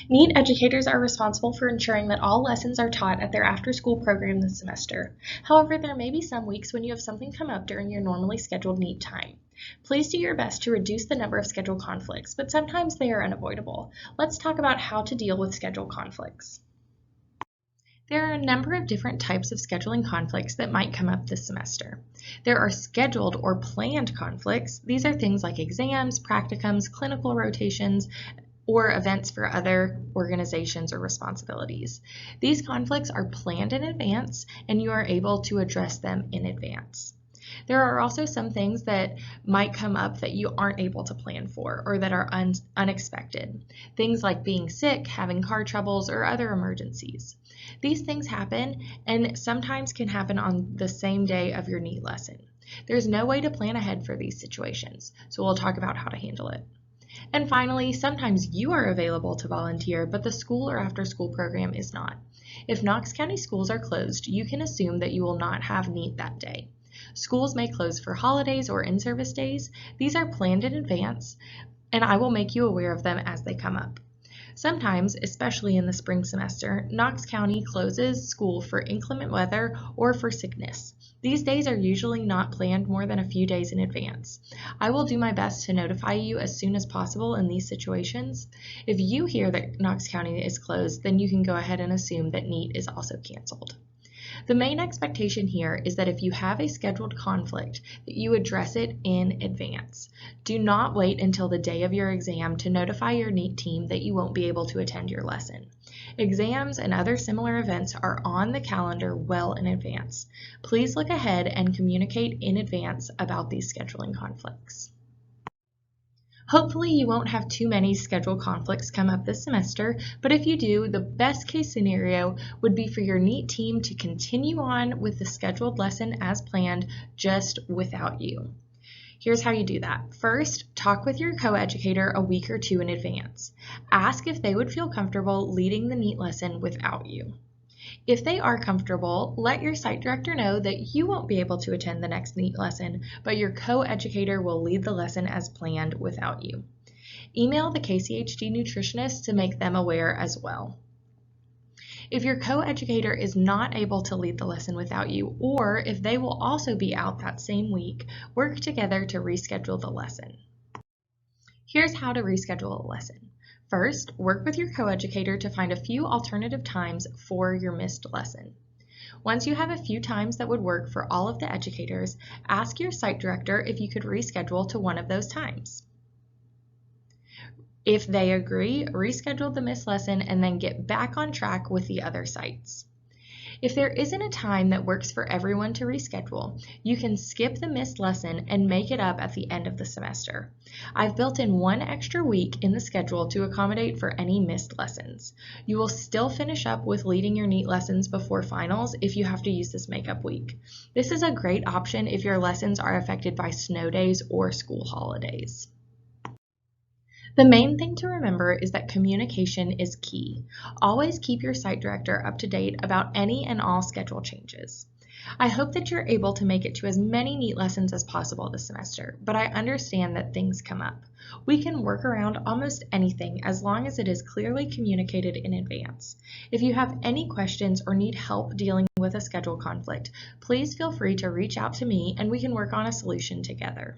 NEET educators are responsible for ensuring that all lessons are taught at their after-school program this semester. However, there may be some weeks when you have something come up during your normally scheduled NEET time. Please do your best to reduce the number of schedule conflicts, but sometimes they are unavoidable. Let's talk about how to deal with schedule conflicts. There are a number of different types of scheduling conflicts that might come up this semester. There are scheduled or planned conflicts. These are things like exams, practicums, clinical rotations, or events for other organizations or responsibilities. These conflicts are planned in advance, and you are able to address them in advance. There are also some things that might come up that you aren't able to plan for or that are unexpected. Things like being sick, having car troubles, or other emergencies. These things happen and sometimes can happen on the same day of your NEET lesson. There's no way to plan ahead for these situations, so we'll talk about how to handle it. And finally, sometimes you are available to volunteer, but the school or after-school program is not. If Knox County schools are closed, you can assume that you will not have NEET that day. Schools may close for holidays or in-service days. These are planned in advance, and I will make you aware of them as they come up. Sometimes, especially in the spring semester, Knox County closes school for inclement weather or for sickness. These days are usually not planned more than a few days in advance. I will do my best to notify you as soon as possible in these situations. If you hear that Knox County is closed, then you can go ahead and assume that NEET is also canceled. The main expectation here is that if you have a scheduled conflict, that you address it in advance. Do not wait until the day of your exam to notify your NEET team that you won't be able to attend your lesson. Exams and other similar events are on the calendar well in advance. Please look ahead and communicate in advance about these scheduling conflicts. Hopefully you won't have too many schedule conflicts come up this semester, but if you do, the best case scenario would be for your NEET team to continue on with the scheduled lesson as planned, just without you. Here's how you do that. First, talk with your co-educator a week or two in advance. Ask if they would feel comfortable leading the NEET lesson without you. If they are comfortable, let your site director know that you won't be able to attend the next NEET lesson, but your co-educator will lead the lesson as planned without you. Email the KCHD nutritionist to make them aware as well. If your co-educator is not able to lead the lesson without you, or if they will also be out that same week, work together to reschedule the lesson. Here's how to reschedule a lesson. First, work with your co-educator to find a few alternative times for your missed lesson. Once you have a few times that would work for all of the educators, ask your site director if you could reschedule to one of those times. If they agree, reschedule the missed lesson and then get back on track with the other sites. If there isn't a time that works for everyone to reschedule, you can skip the missed lesson and make it up at the end of the semester. I've built in one extra week in the schedule to accommodate for any missed lessons. You will still finish up with leading your NEET lessons before finals if you have to use this makeup week. This is a great option if your lessons are affected by snow days or school holidays. The main thing to remember is that communication is key. Always keep your site director up to date about any and all schedule changes. I hope that you're able to make it to as many NEET lessons as possible this semester, but I understand that things come up. We can work around almost anything as long as it is clearly communicated in advance. If you have any questions or need help dealing with a schedule conflict, please feel free to reach out to me and we can work on a solution together.